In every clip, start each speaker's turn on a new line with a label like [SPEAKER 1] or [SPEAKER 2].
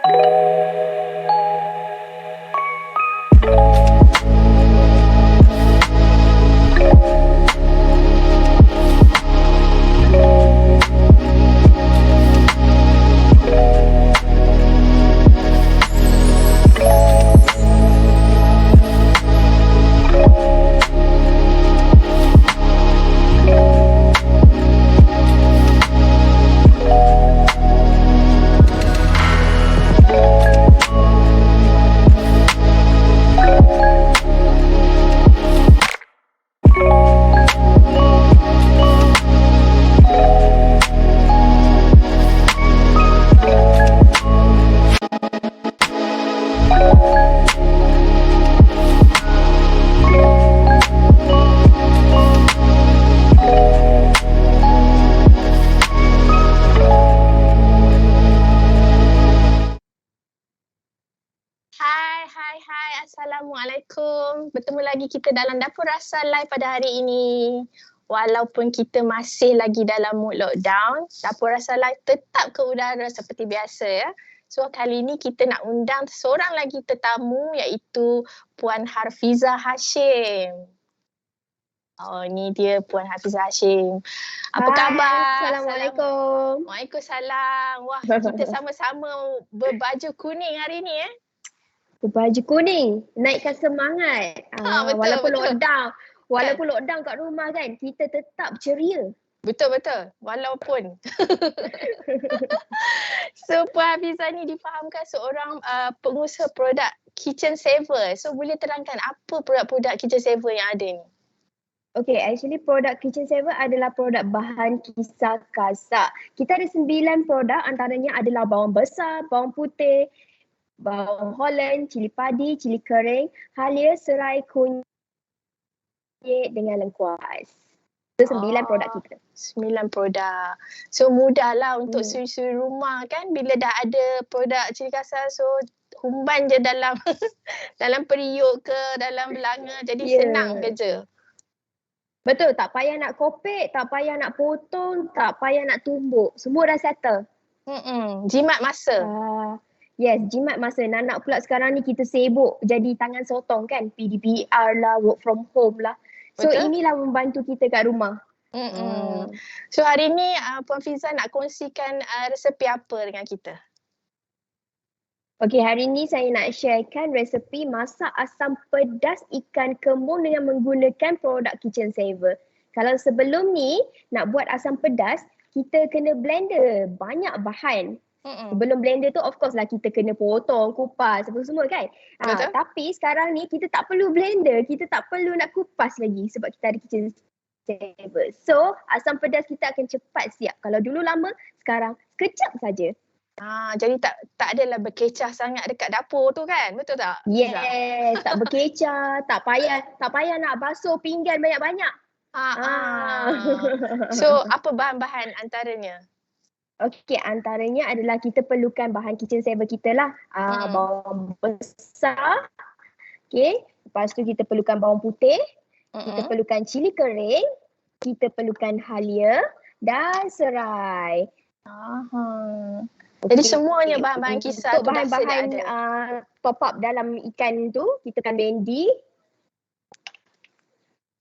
[SPEAKER 1] Hai, Assalamualaikum. Bertemu lagi kita dalam Dapur Rasa Live pada hari ini. Walaupun kita masih lagi dalam mood lockdown, Dapur Rasa Live tetap ke udara seperti biasa ya. So kali ini kita nak undang seorang lagi tetamu iaitu Puan Harfiza Hashim. Oh, ni dia Puan Harfiza Hashim. Apa khabar?
[SPEAKER 2] Assalamualaikum.
[SPEAKER 1] Waalaikumsalam. Wah, kita sama-sama berbaju kuning hari ni
[SPEAKER 2] Baju kuning, naikkan semangat.
[SPEAKER 1] Betul,
[SPEAKER 2] walaupun
[SPEAKER 1] betul.
[SPEAKER 2] lockdown kat rumah kan, kita tetap ceria.
[SPEAKER 1] Betul. Walaupun. So Puan Harfiza ni difahamkan seorang pengusaha produk kitchen saver. So boleh terangkan apa produk-produk kitchen saver yang ada ni?
[SPEAKER 2] Okay, actually produk kitchen saver adalah produk bahan kisar kasak. Kita ada 9 produk, antaranya adalah bawang besar, bawang putih, bawang Holland, cili padi, cili kering, halia, serai, kunyit dengan lengkuas. Itu 9 produk kita.
[SPEAKER 1] 9 produk. So mudahlah untuk suri-suri rumah kan, bila dah ada produk cili kasar, so humban je dalam dalam periuk ke, dalam belanga, jadi senang kerja.
[SPEAKER 2] Betul, tak payah nak kopek, tak payah nak potong, tak payah nak tumbuk. Semua dah settle.
[SPEAKER 1] Jimat masa.
[SPEAKER 2] Yes, jimat masa. Nak pula sekarang ni kita sibuk jadi tangan sotong kan. PDPR lah, work from home lah. So
[SPEAKER 1] Betul?
[SPEAKER 2] inilah membantu kita kat rumah.
[SPEAKER 1] So hari ni Puan Fiza nak kongsikan resepi apa dengan kita?
[SPEAKER 2] Okay, hari ni saya nak sharekan resepi masak asam pedas ikan kembung dengan menggunakan produk kitchen saver. Kalau sebelum ni nak buat asam pedas, kita kena blender banyak bahan. Sebelum blender tu of course lah kita kena potong, kupas, apa semua kan. Tapi sekarang ni kita tak perlu blender, kita tak perlu nak kupas lagi sebab kita ada kitchen saver. So asam pedas kita akan cepat siap. Kalau dulu lama, sekarang sekejap saja.
[SPEAKER 1] Jadi tak adalah berkecah sangat dekat dapur tu kan, betul tak?
[SPEAKER 2] Yes, tak berkecah, tak payah nak basuh pinggan banyak-banyak.
[SPEAKER 1] So apa bahan-bahan antaranya?
[SPEAKER 2] Okey, antaranya adalah kita perlukan bahan kitchen saver kita lah. Bawang besar. Okey, lepas tu kita perlukan bawang putih. Kita perlukan cili kering. Kita perlukan halia dan serai.
[SPEAKER 1] Jadi semuanya bahan-bahan kisar tu dah
[SPEAKER 2] bahan-bahan
[SPEAKER 1] sedia ada.
[SPEAKER 2] top up dalam ikan tu, kita kan bendi.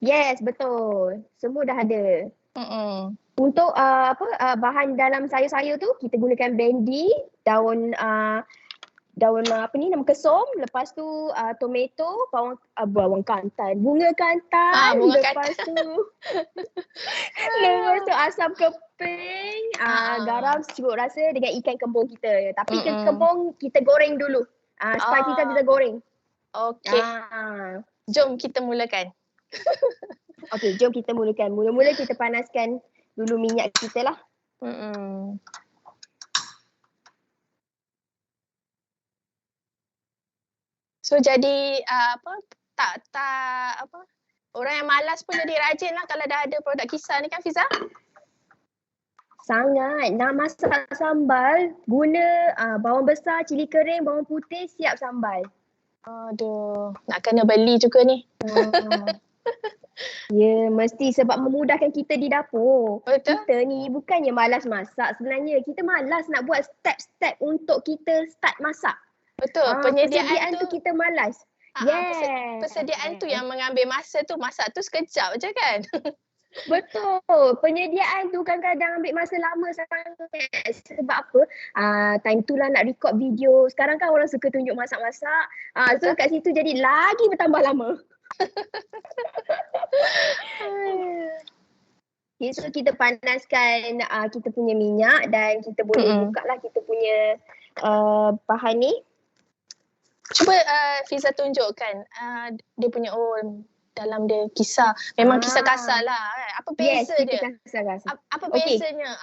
[SPEAKER 2] Yes, betul. Semua dah ada. Untuk bahan dalam sayur-sayur tu kita gunakan bendi, daun nama kesum, lepas tu tomato, bawang kantan, bunga kantan, lepas tu asam keping, garam secukup rasa dengan ikan kembung kita. Tapi ikan kembung kita goreng dulu. Supaya kita goreng.
[SPEAKER 1] Okey. Jom kita mulakan.
[SPEAKER 2] Okey, jom kita mulakan. Mula-mula kita panaskan dulu minyak kita lah.
[SPEAKER 1] So jadi orang yang malas pun jadi rajin lah kalau dah ada produk kisar ni kan Fiza?
[SPEAKER 2] Sangat. Nak masak sambal, guna bawang besar, cili kering, bawang putih, siap sambal.
[SPEAKER 1] Aduh, nak kena beli juga ni.
[SPEAKER 2] Ya, mesti sebab memudahkan kita di dapur.
[SPEAKER 1] Betul?
[SPEAKER 2] Kita ni bukannya malas masak sebenarnya. Kita malas nak buat step-step untuk kita start masak.
[SPEAKER 1] Betul. Penyediaan
[SPEAKER 2] Persediaan
[SPEAKER 1] tu
[SPEAKER 2] tu kita malas. Yes.
[SPEAKER 1] persediaan tu yang mengambil masa tu, masak tu sekejap je kan.
[SPEAKER 2] Betul. Penyediaan tu kadang-kadang ambil masa lama sangat. Sebab apa? Time tu lah nak record video. Sekarang kan orang suka tunjuk masak-masak. So
[SPEAKER 1] Betul.
[SPEAKER 2] kat situ jadi lagi bertambah lama. Okay, so kita panaskan kita punya minyak dan kita boleh buka lah kita punya bahan ni.
[SPEAKER 1] Cuba Fiza tunjukkan dia punya dalam dia kisar. Memang kisar kasar lah. Apa beza dia?
[SPEAKER 2] Kasar.
[SPEAKER 1] Apa bezanya?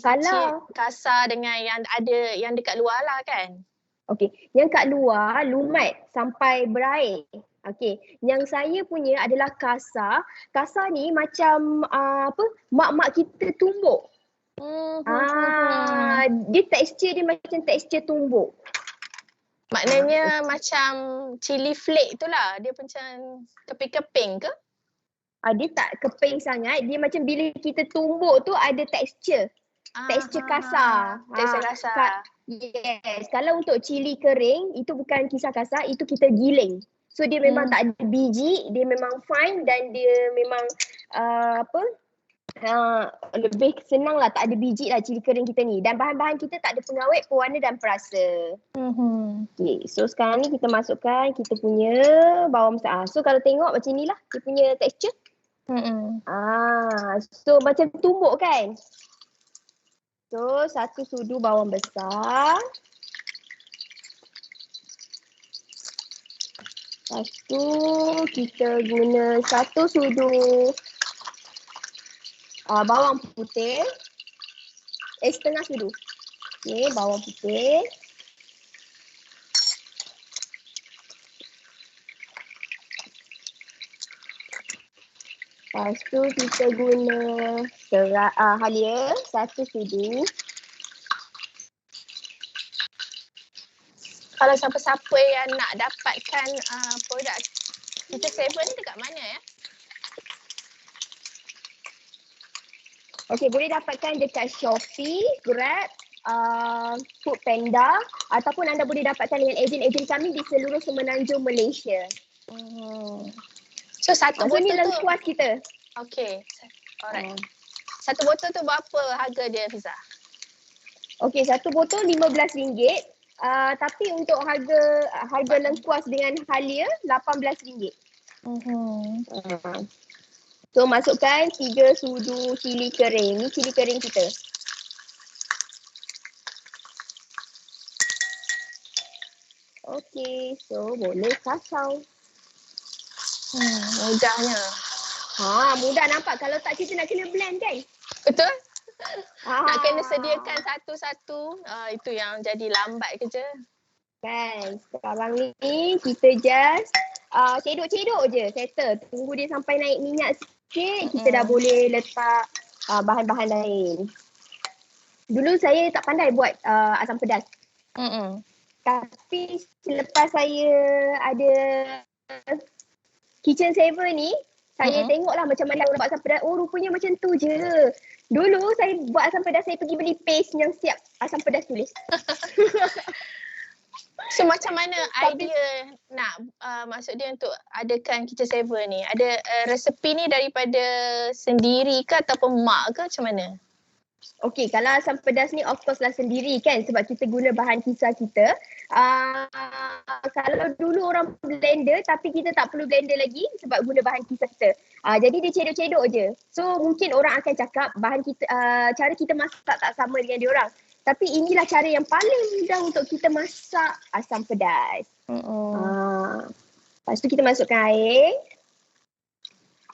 [SPEAKER 2] Kalau
[SPEAKER 1] kasar dengan yang ada yang dekat luar lah kan?
[SPEAKER 2] Okey, yang kat luar lumat sampai berair. Okey, yang saya punya adalah kasar. Kasar ni macam mak-mak kita tumbuk. Dia tekstur dia macam tekstur tumbuk.
[SPEAKER 1] Maknanya macam chili flake tu lah. Dia macam keping-keping ke?
[SPEAKER 2] Dia tak keping sangat. Dia macam bila kita tumbuk tu ada tekstur. Tekstur kasar.
[SPEAKER 1] Tekstur kasar.
[SPEAKER 2] Yes. Kalau untuk cili kering, itu bukan kisar kasar, itu kita giling. So dia memang tak ada biji, dia memang fine dan dia memang lebih senang lah, tak ada biji lah cili kering kita ni. Dan bahan-bahan kita tak ada pengawet, pewarna dan perasa. Okay, so sekarang ni kita masukkan kita punya bawang besar. So kalau tengok macam ni lah dia punya tekstur. So macam tumbuk kan. So 1 sudu bawang besar. Lepas tu kita guna 1 sudu bawang putih. Setengah sudu. Okay, bawang putih. Lepas tu kita guna halia 1 sudu.
[SPEAKER 1] Kalau siapa-siapa yang nak dapatkan produk Kitchen Seven ni dekat mana ya?
[SPEAKER 2] Okey, boleh dapatkan dekat Shopee, Grab, Foodpanda ataupun anda boleh dapatkan dengan ejen-ejen kami di seluruh Semenanjung Malaysia.
[SPEAKER 1] So satu botol
[SPEAKER 2] ni
[SPEAKER 1] tu
[SPEAKER 2] lengkuas kita.
[SPEAKER 1] Okey. Alright. Satu botol tu berapa harga dia Fiza?
[SPEAKER 2] Okey, satu botol RM15. Tapi untuk harga lengkuas dengan halia RM18. So masukkan 3 sudu cili kering. Ni cili kering kita. Okey, so boleh kacau.
[SPEAKER 1] Mudahnya.
[SPEAKER 2] Mudah nampak. Kalau tak kita nak kena blend kan?
[SPEAKER 1] Betul? Nak kena sediakan satu-satu. Itu yang jadi lambat kerja.
[SPEAKER 2] Kan. Sekarang ni kita just cedok-cedok je. Settle. Tunggu dia sampai naik minyak sikit. Kita dah boleh letak bahan-bahan lain. Dulu saya tak pandai buat asam pedas. Tapi selepas saya ada Kitchen Saver ni, saya tengoklah macam mana orang buat asam pedas. Oh, rupanya macam tu je. Dulu saya buat asam pedas, saya pergi beli paste yang siap asam pedas tulis.
[SPEAKER 1] So macam mana idea nak maksud dia untuk adakan Kitchen Saver ni? Ada resepi ni daripada sendiri ke ataupun mak ke macam mana?
[SPEAKER 2] Okey, kalau asam pedas ni of course lah sendiri kan sebab kita guna bahan kisar kita. Kalau dulu orang blender tapi kita tak perlu blender lagi sebab guna bahan kisar kita. Jadi dia cedok-cedok je. So mungkin orang akan cakap bahan kita cara kita masak tak sama dengan diorang. Tapi inilah cara yang paling mudah untuk kita masak asam pedas. Lepas tu kita masukkan air.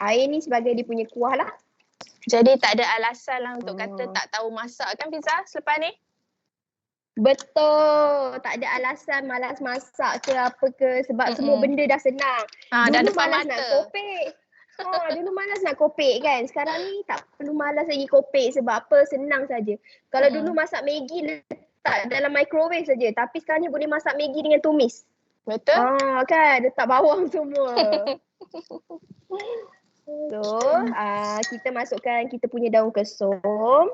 [SPEAKER 2] Air ni sebagai dia punya kuah lah.
[SPEAKER 1] Jadi tak ada alasan lah untuk kata tak tahu masak kan Fiza selepas ni?
[SPEAKER 2] Betul. Tak ada alasan malas masak ke apa ke sebab semua benda dah senang.
[SPEAKER 1] Dulu
[SPEAKER 2] malas nak kopek. Dulu malas nak kopek kan. Sekarang ni tak perlu malas lagi kopek sebab apa? Senang saja. Kalau dulu masak Maggi letak dalam microwave saja. Tapi sekarang ni boleh masak Maggi dengan tumis.
[SPEAKER 1] Betul.
[SPEAKER 2] Kan letak bawang semua. So, kita masukkan kita punya daun kesum.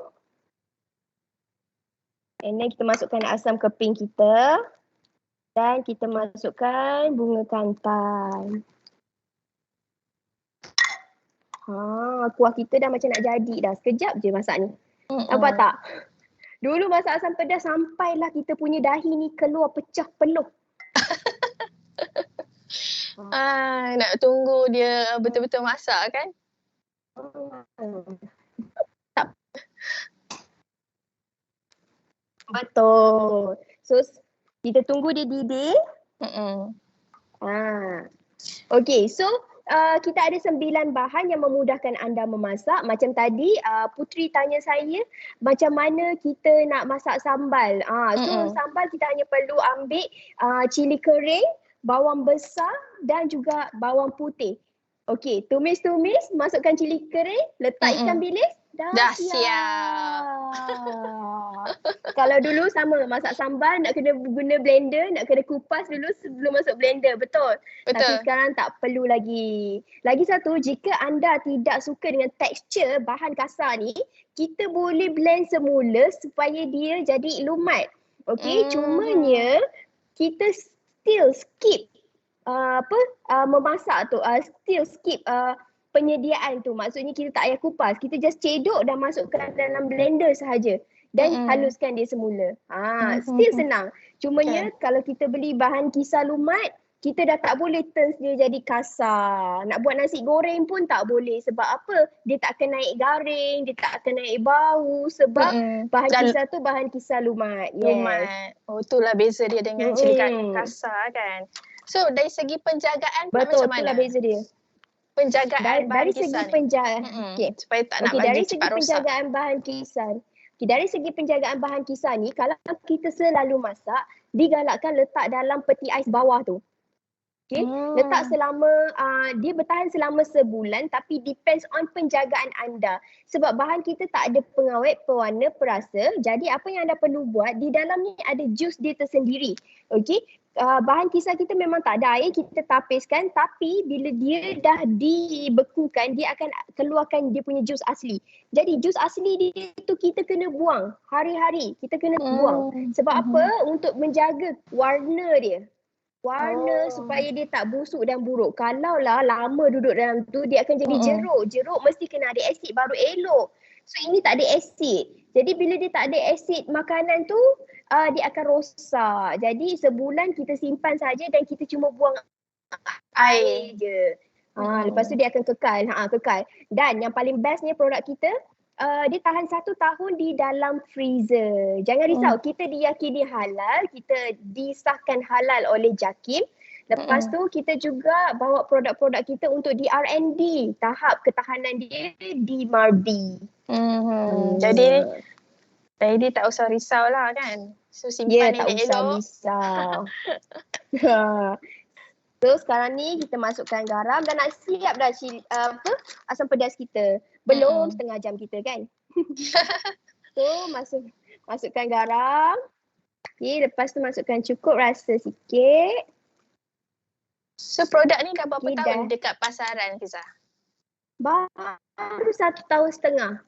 [SPEAKER 2] And then kita masukkan asam keping kita. Dan kita masukkan bunga kantan. Kuah kita dah macam nak jadi dah. Sekejap je masak ni. Nampak tak? Dulu masak asam pedas sampailah kita punya dahi ni keluar pecah peluh.
[SPEAKER 1] Nak tunggu dia betul-betul masak kan?
[SPEAKER 2] Betul. So kita tunggu dia didih. Okay, so kita ada 9 bahan yang memudahkan anda memasak. Macam tadi Putri tanya saya macam mana kita nak masak sambal. So sambal kita hanya perlu ambil cili kering, bawang besar dan juga bawang putih. Okay, tumis-tumis, masukkan cili kering, letak ikan bilis, dah siap. Kalau dulu sama masak sambal nak kena guna blender, nak kena kupas dulu sebelum masuk blender, betul? Tapi sekarang tak perlu lagi. Lagi satu, jika anda tidak suka dengan tekstur bahan kasar ni, kita boleh blend semula supaya dia jadi lumat. Okay, cumanya kita still skip memasak tu, still skip penyediaan tu. Maksudnya kita tak payah kupas, kita just cedok dan masukkan dalam blender sahaja dan haluskan dia semula. Still senang. Cumanya kalau kita beli bahan kisar lumat, kita dah tak boleh turn dia jadi kasar. Nak buat nasi goreng pun tak boleh. Sebab apa? Dia tak akan naik garing, dia tak akan naik bau sebab bahan kisar tu bahan kisar lumat.
[SPEAKER 1] Lumat. Oh, itulah beza dia dengan cili kasar kan. So dari segi penjagaan macam mana?
[SPEAKER 2] Betul, itulah beza dia.
[SPEAKER 1] Penjagaan bahan
[SPEAKER 2] dari
[SPEAKER 1] kisar
[SPEAKER 2] segi penjagaan.
[SPEAKER 1] Supaya tak nak bagi
[SPEAKER 2] dari
[SPEAKER 1] cepat
[SPEAKER 2] segi
[SPEAKER 1] rosak.
[SPEAKER 2] penjagaan bahan kisar. Dari segi penjagaan bahan kisar ni, kalau kita selalu masak, digalakkan letak dalam peti ais bawah tu. Okay, letak selama, dia bertahan selama sebulan tapi depends on penjagaan anda. Sebab bahan kita tak ada pengawet, pewarna, perasa. Jadi apa yang anda perlu buat, di dalam ni ada jus dia tersendiri. Okay, bahan kisar kita memang tak ada air, kita tapiskan. Tapi bila dia dah dibekukan, dia akan keluarkan dia punya jus asli. Jadi jus asli dia tu kita kena buang hari-hari. Kita kena buang. Sebab apa? Untuk menjaga warna dia. Supaya dia tak busuk dan buruk. Kalau lah lama duduk dalam tu, dia akan jadi jeruk. Jeruk mesti kena ada asid baru elok. So ini tak ada asid. Jadi bila dia tak ada asid makanan tu, dia akan rosak. Jadi sebulan kita simpan saja dan kita cuma buang air je. Lepas tu dia akan kekal. Kekal. Dan yang paling bestnya produk kita, dia tahan 1 tahun di dalam freezer. Jangan risau, kita diyakini halal, kita disahkan halal oleh JAKIM. Lepas tu kita juga bawa produk-produk kita untuk di R&D, tahap ketahanan dia di MARDI.
[SPEAKER 1] Jadi tak usah risau lah kan. So simpan
[SPEAKER 2] tak usah risau. So sekarang ni kita masukkan garam dan nak siap dah asam pedas kita. Belum setengah jam kita kan. So masukkan garam. Okay, lepas tu masukkan cukup rasa sikit.
[SPEAKER 1] So produk ni dah berapa tahun dekat pasaran Fiza?
[SPEAKER 2] Baru 1 tahun setengah.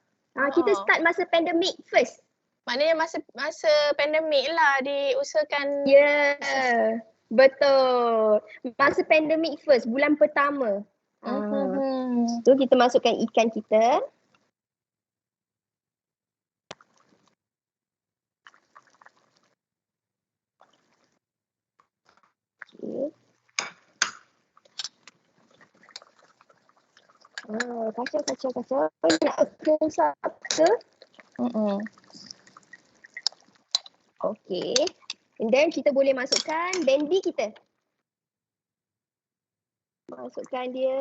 [SPEAKER 2] Kita start masa pandemik first.
[SPEAKER 1] Maknanya masa pandemik lah diusahakan.
[SPEAKER 2] Betul. Masa pandemik first, bulan pertama. So kita masukkan ikan kita. Okay. Kacau. Nak rosak ke? Okay. And then kita boleh masukkan bendi kita. Masukkan dia.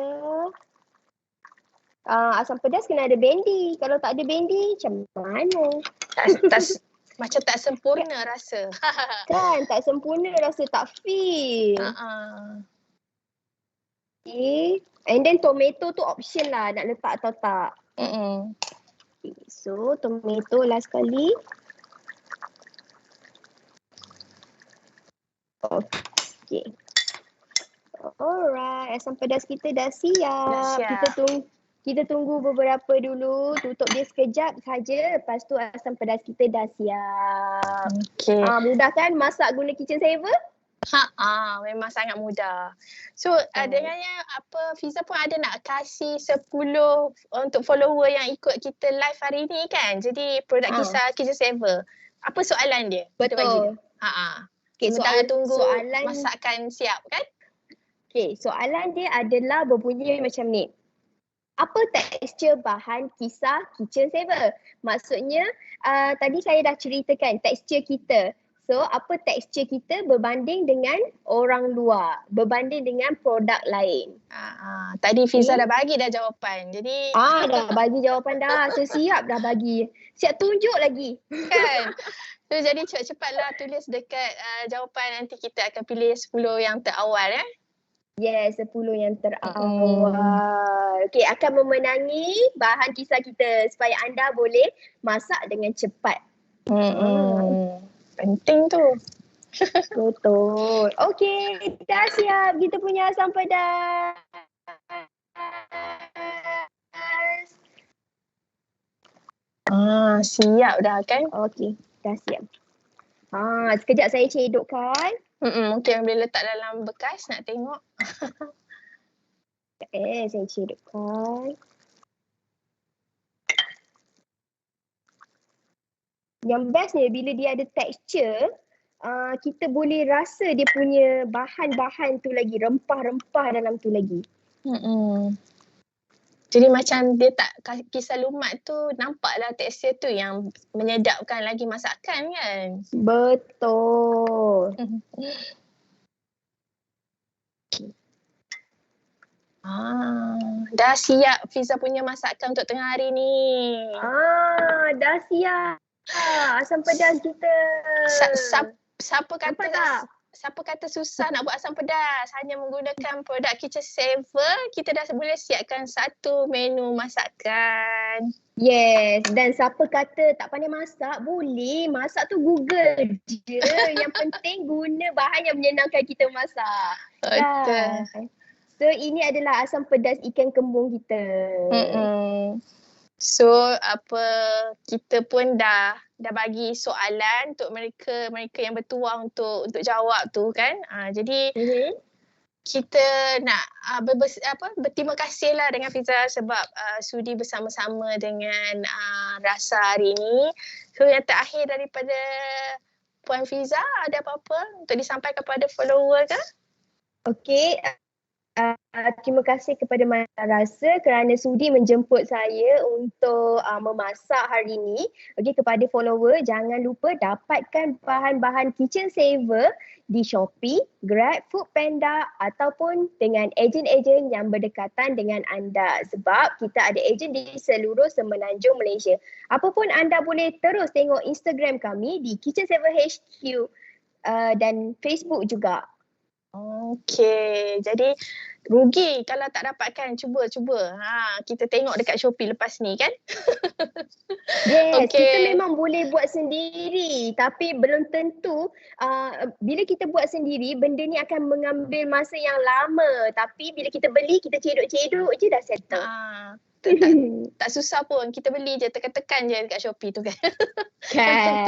[SPEAKER 2] Asam pedas kena ada bendi. Kalau tak ada bendi, macam mana?
[SPEAKER 1] Macam tak sempurna rasa.
[SPEAKER 2] Kan, tak sempurna rasa, tak feel. Okay. And then tomato tu option lah nak letak atau tak. Okay. So tomato last sekali. Okay. Alright, asam pedas kita dah siap.
[SPEAKER 1] siap.
[SPEAKER 2] Kita tunggu beberapa dulu, tutup dia sekejap saja. Lepas tu asam pedas kita dah siap.
[SPEAKER 1] Okay.
[SPEAKER 2] Mudah kan masak guna kitchen saver?
[SPEAKER 1] Memang sangat mudah. So dengannya Fiza pun ada nak kasih 10 untuk follower yang ikut kita live hari ni kan. Jadi produk kisah kitchen saver. Apa soalan dia? Kita bagi dia.
[SPEAKER 2] Okay,
[SPEAKER 1] sementara tunggu masakan siap kan?
[SPEAKER 2] Okay, soalan dia adalah berbunyi macam ni. Apa tekstur bahan kisah kitchen saver? Maksudnya tadi saya dah ceritakan tekstur kita. So apa tekstur kita berbanding dengan orang luar, berbanding dengan produk lain.
[SPEAKER 1] Tadi Fiza dah bagi dah jawapan. Jadi
[SPEAKER 2] dah bagi jawapan dah. So siap dah bagi. Siap tunjuk lagi.
[SPEAKER 1] Kan? So jadi cepat-cepatlah tulis dekat jawapan, nanti kita akan pilih 10 yang terawal ya.
[SPEAKER 2] Yes, 10 yang terawal. Okay, akan memenangi bahan kisah kita supaya anda boleh masak dengan cepat.
[SPEAKER 1] Penting tu.
[SPEAKER 2] Betul. Okay, dah siap kita punya asam pedas.
[SPEAKER 1] Siap dah kan?
[SPEAKER 2] Okay, dah siap. Sekejap saya cedokkan.
[SPEAKER 1] Mungkin boleh letak dalam bekas nak tengok.
[SPEAKER 2] Saya cedokkan. Yang bestnya bila dia ada tekstur, kita boleh rasa dia punya bahan-bahan tu lagi, rempah-rempah dalam tu lagi.
[SPEAKER 1] Jadi macam dia tak kisah lumat tu, nampaklah tekstur tu yang menyedapkan lagi masakan kan?
[SPEAKER 2] Betul.
[SPEAKER 1] Dah siap Fiza punya masakan untuk tengah hari ni.
[SPEAKER 2] Dah siap. Asam pedas kita.
[SPEAKER 1] Siapa kata susah nak buat asam pedas? Hanya menggunakan produk kitchen saver, kita dah boleh siapkan satu menu masakan.
[SPEAKER 2] Yes, dan siapa kata tak pandai masak, boleh. Masak tu Google je. Yang penting guna bahan yang menyenangkan kita masak.
[SPEAKER 1] Betul.
[SPEAKER 2] So ini adalah asam pedas ikan kembung kita.
[SPEAKER 1] So kita pun dah bagi soalan untuk mereka yang bertuah untuk jawab tu kan. Jadi kita nak berterima kasih lah dengan Fiza sebab sudi bersama-sama dengan Rasa hari ini. So yang terakhir daripada Puan Fiza, ada apa-apa untuk disampaikan kepada follower ke?
[SPEAKER 2] Okay. Terima kasih kepada Mata Rasa kerana sudi menjemput saya untuk memasak hari ini. Okey, kepada follower jangan lupa dapatkan bahan-bahan kitchen saver di Shopee, Grab, Foodpanda ataupun dengan ejen-ejen yang berdekatan dengan anda sebab kita ada ejen di seluruh semenanjung Malaysia. Apapun anda boleh terus tengok Instagram kami di Kitchen Saver HQ dan Facebook juga.
[SPEAKER 1] Okey, jadi rugi kalau tak dapatkan. Cuba. Kita tengok dekat Shopee lepas ni kan.
[SPEAKER 2] Yes, kita memang boleh buat sendiri tapi belum tentu bila kita buat sendiri benda ni akan mengambil masa yang lama, tapi bila kita beli kita cedok-cedok je dah settle.
[SPEAKER 1] Tak susah pun, kita beli je, tekan-tekan je dekat Shopee tu kan.
[SPEAKER 2] Kan.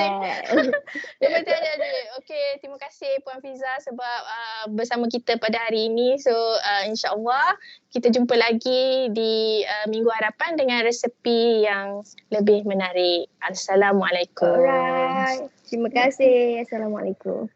[SPEAKER 1] Yang penting ada. Okey, terima kasih Puan Fiza sebab bersama kita pada hari ini. So insyaAllah kita jumpa lagi di minggu hadapan dengan resepi yang lebih menarik. Assalamualaikum.
[SPEAKER 2] Alright, terima kasih. Assalamualaikum.